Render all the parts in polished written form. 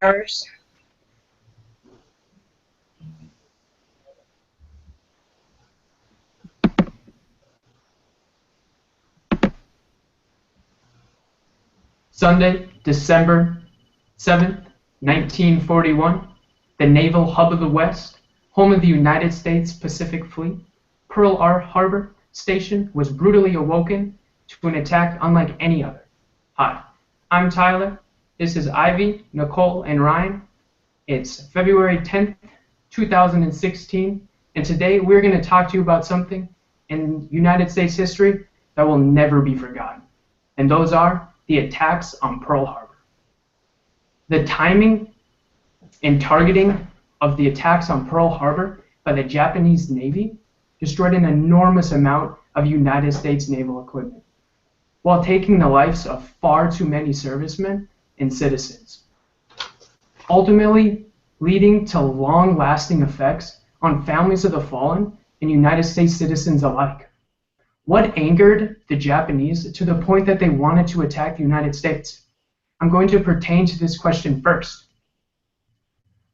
hours. Sunday, December 7th, 1941, the naval hub of the West, home of the United States Pacific Fleet, Pearl Harbor Station was brutally awoken to an attack unlike any other. Hi, I'm Tyler. This is Ivy, Nicole, and Ryan. It's February 10th, 2016, and today we're going to talk to you about something in United States history that will never be forgotten. And those are the attacks on Pearl Harbor. The timing and targeting of the attacks on Pearl Harbor by the Japanese Navy destroyed an enormous amount of United States naval equipment, while taking the lives of far too many servicemen and citizens, ultimately leading to long-lasting effects on families of the fallen and United States citizens alike. What angered the Japanese to the point that they wanted to attack the United States? I'm going to pertain to this question first.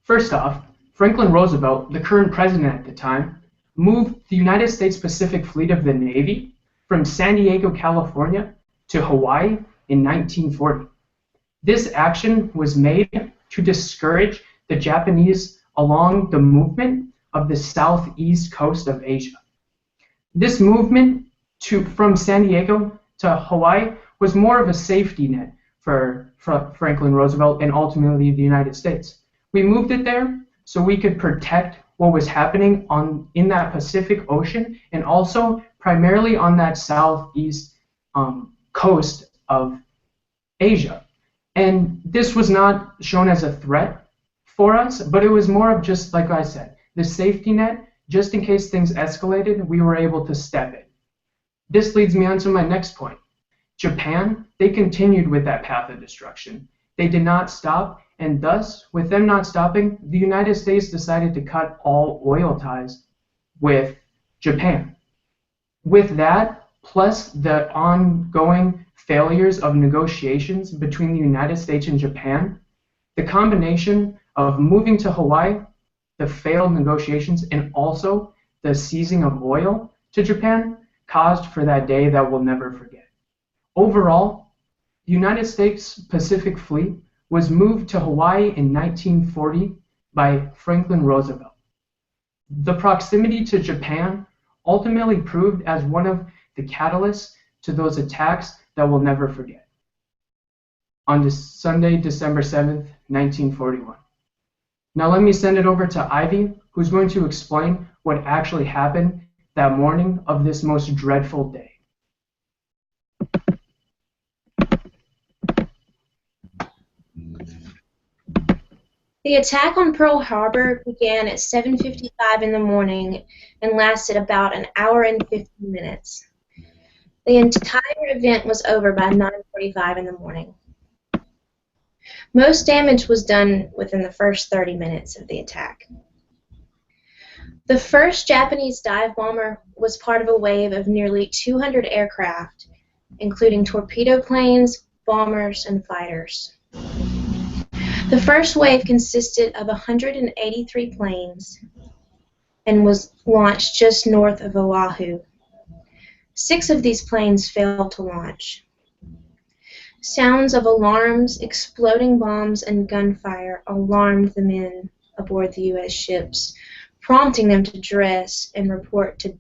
First off, Franklin Roosevelt, the current president at the time, moved the United States Pacific Fleet of the Navy from San Diego, California to Hawaii in 1940. This action was made to discourage the Japanese along the movement of the southeast coast of Asia. This movement from San Diego to Hawaii was more of a safety net for Franklin Roosevelt and ultimately the United States. We moved it there so we could protect what was happening in that Pacific Ocean and also primarily on that southeast coast of Asia. And this was not shown as a threat for us, but it was more of just, like I said, the safety net. Just in case things escalated, we were able to step in. This leads me on to my next point. Japan, they continued with that path of destruction. They did not stop, and thus, with them not stopping, the United States decided to cut all oil ties with Japan. With that, plus the ongoing failures of negotiations between the United States and Japan, the combination of moving to Hawaii, the failed negotiations, and also the seizing of oil to Japan caused for that day that we'll never forget. Overall, the United States Pacific Fleet was moved to Hawaii in 1940 by Franklin Roosevelt. The proximity to Japan ultimately proved as one of the catalysts to those attacks that we'll never forget. On this Sunday, December 7th, 1941. Now let me send it over to Ivy, who's going to explain what actually happened that morning of this most dreadful day. The attack on Pearl Harbor began at 7:55 in the morning and lasted about an hour and 15 minutes. The entire event was over by 9:45 in the morning. Most damage was done within the first 30 minutes of the attack. The first Japanese dive bomber was part of a wave of nearly 200 aircraft, including torpedo planes, bombers, and fighters. The first wave consisted of 183 planes and was launched just north of Oahu. 6 of these planes failed to launch. Sounds of alarms, exploding bombs, and gunfire alarmed the men aboard the U.S. ships, prompting them to dress and report to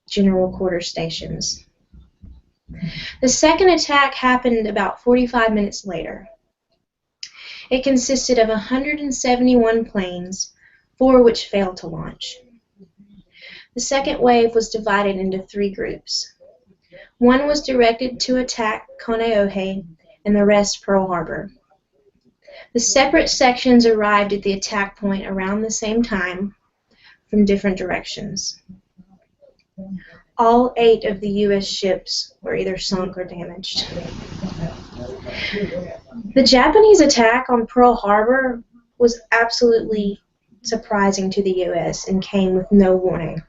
general quarters stations. The second attack happened about 45 minutes later. It consisted of 171 planes, 4 which failed to launch. The second wave was divided into 3 groups. One was directed to attack Kaneohe and the rest Pearl Harbor. The separate sections arrived at the attack point around the same time from different directions. All 8 of the U.S. ships were either sunk or damaged. The Japanese attack on Pearl Harbor was absolutely surprising to the U.S. and came with no warning.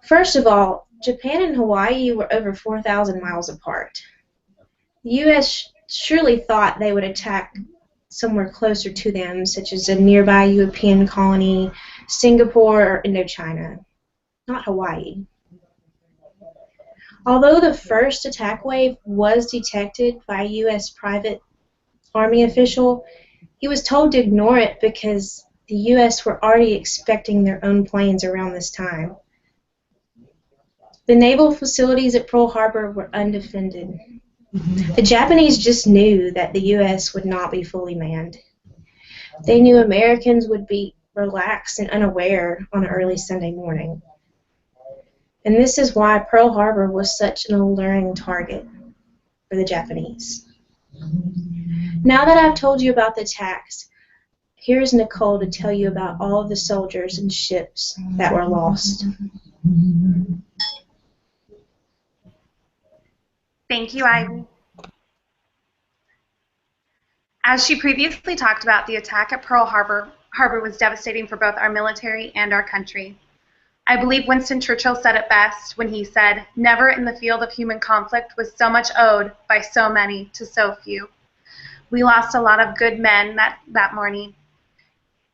First of all, Japan and Hawaii were over 4,000 miles apart. The U.S. surely thought they would attack somewhere closer to them, such as a nearby European colony, Singapore, or Indochina, not Hawaii. Although the first attack wave was detected by a U.S. private Army official, he was told to ignore it because the U.S. were already expecting their own planes around this time. The naval facilities at Pearl Harbor were undefended. The Japanese just knew that the U.S. would not be fully manned. They knew Americans would be relaxed and unaware on an early Sunday morning. And this is why Pearl Harbor was such an alluring target for the Japanese. Now that I've told you about the attacks, here's Nicole to tell you about all of the soldiers and ships that were lost. Thank you, Ivy. As she previously talked about, the attack at Pearl Harbor was devastating for both our military and our country. I believe Winston Churchill said it best when he said, "Never in the field of human conflict was so much owed by so many to so few." We lost a lot of good men that morning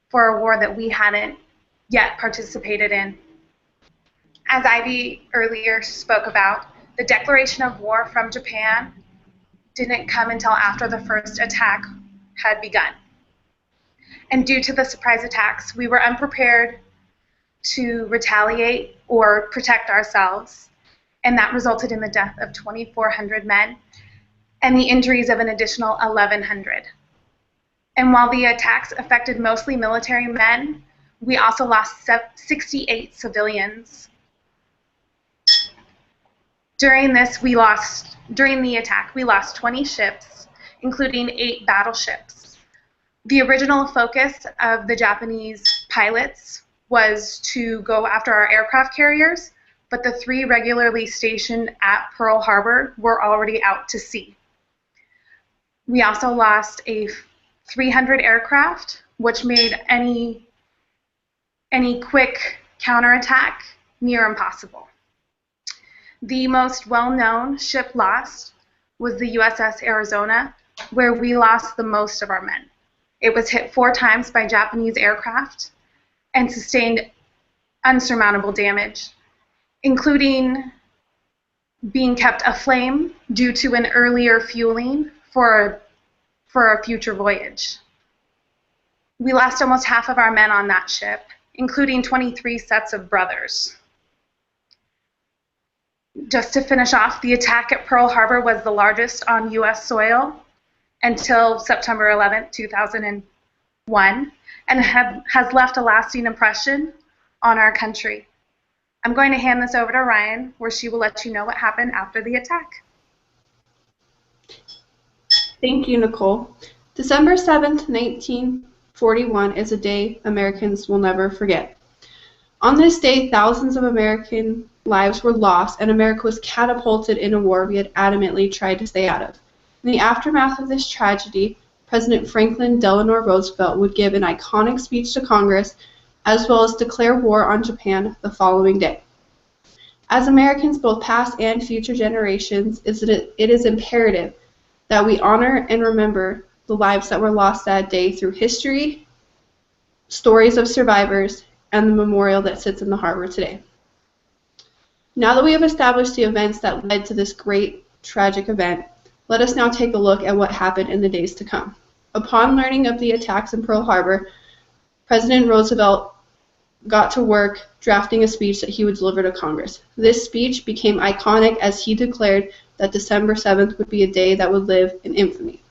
for a war that we hadn't yet participated in. As Ivy earlier spoke about, the declaration of war from Japan didn't come until after the first attack had begun. And due to the surprise attacks, we were unprepared to retaliate or protect ourselves, and that resulted in the death of 2,400 men and the injuries of an additional 1,100. And while the attacks affected mostly military men, we also lost 68 civilians. During the attack, we lost 20 ships, including 8 battleships. The original focus of the Japanese pilots was to go after our aircraft carriers, but the 3 regularly stationed at Pearl Harbor were already out to sea. We also lost a 300 aircraft, which made any quick counterattack near impossible. The most well-known ship lost was the USS Arizona, where we lost the most of our men. It was hit 4 times by Japanese aircraft and sustained unsurmountable damage, including being kept aflame due to an earlier fueling for a future voyage. We lost almost half of our men on that ship, including 23 sets of brothers. Just to finish off, the attack at Pearl Harbor was the largest on U.S. soil until September 11, 2001, and has left a lasting impression on our country. I'm going to hand this over to Ryan, where she will let you know what happened after the attack. Thank you, Nicole. December 7th, 1941 is a day Americans will never forget. On this day, thousands of American lives were lost, and America was catapulted in a war we had adamantly tried to stay out of. In the aftermath of this tragedy, President Franklin Delano Roosevelt would give an iconic speech to Congress, as well as declare war on Japan the following day. As Americans, both past and future generations, it is imperative that we honor and remember the lives that were lost that day through history, stories of survivors, and the memorial that sits in the harbor today. Now that we have established the events that led to this great tragic event, let us now take a look at what happened in the days to come. Upon learning of the attacks in Pearl Harbor, President Roosevelt got to work drafting a speech that he would deliver to Congress. This speech became iconic as he declared that December 7th would be a day that would live in infamy.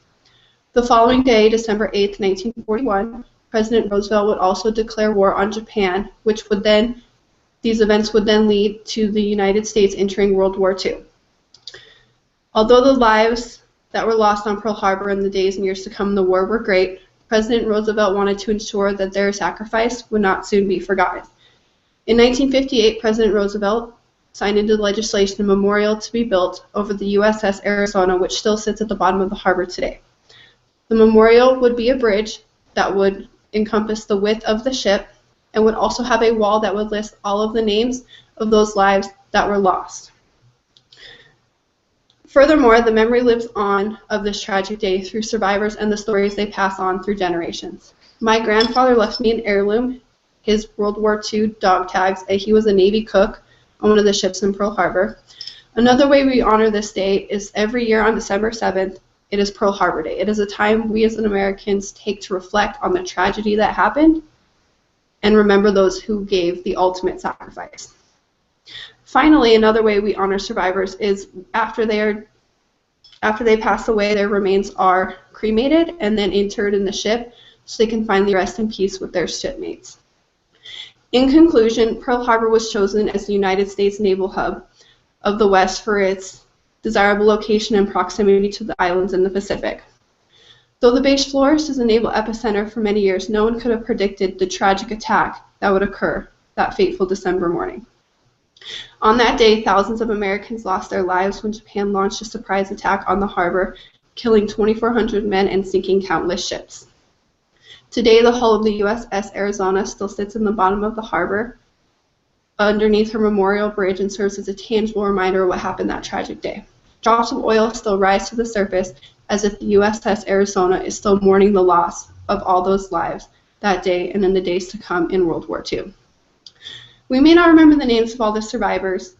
The following day, December 8th, 1941, President Roosevelt would also declare war on Japan, these events would then lead to the United States entering World War II. Although the lives that were lost on Pearl Harbor in the days and years to come in the war were great, President Roosevelt wanted to ensure that their sacrifice would not soon be forgotten. In 1958, President Roosevelt signed into legislation a memorial to be built over the USS Arizona, which still sits at the bottom of the harbor today. The memorial would be a bridge that would encompass the width of the ship and would also have a wall that would list all of the names of those lives that were lost. Furthermore, the memory lives on of this tragic day through survivors and the stories they pass on through generations. My grandfather left me an heirloom, his World War II dog tags. He was a Navy cook on one of the ships in Pearl Harbor. Another way we honor this day is every year on December 7th, it is Pearl Harbor Day. It is a time we as Americans take to reflect on the tragedy that happened and remember those who gave the ultimate sacrifice. Finally, another way we honor survivors is after they pass away, their remains are cremated and then interred in the ship so they can finally rest in peace with their shipmates. In conclusion, Pearl Harbor was chosen as the United States naval hub of the West for its desirable location and proximity to the islands in the Pacific. Though the base flourished as a naval epicenter for many years, no one could have predicted the tragic attack that would occur that fateful December morning. On that day, thousands of Americans lost their lives when Japan launched a surprise attack on the harbor, killing 2,400 men and sinking countless ships. Today, the hull of the USS Arizona still sits in the bottom of the harbor underneath her memorial bridge and serves as a tangible reminder of what happened that tragic day. Drops of oil still rise to the surface as if the USS Arizona is still mourning the loss of all those lives that day and in the days to come in World War II. We may not remember the names of all the survivors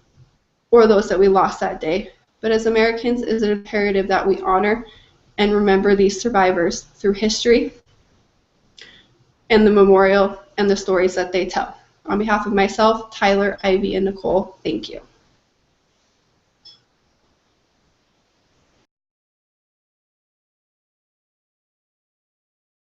or those that we lost that day, but as Americans, it is imperative that we honor and remember these survivors through history and the memorial and the stories that they tell. On behalf of myself, Tyler, Ivy, and Nicole, thank you.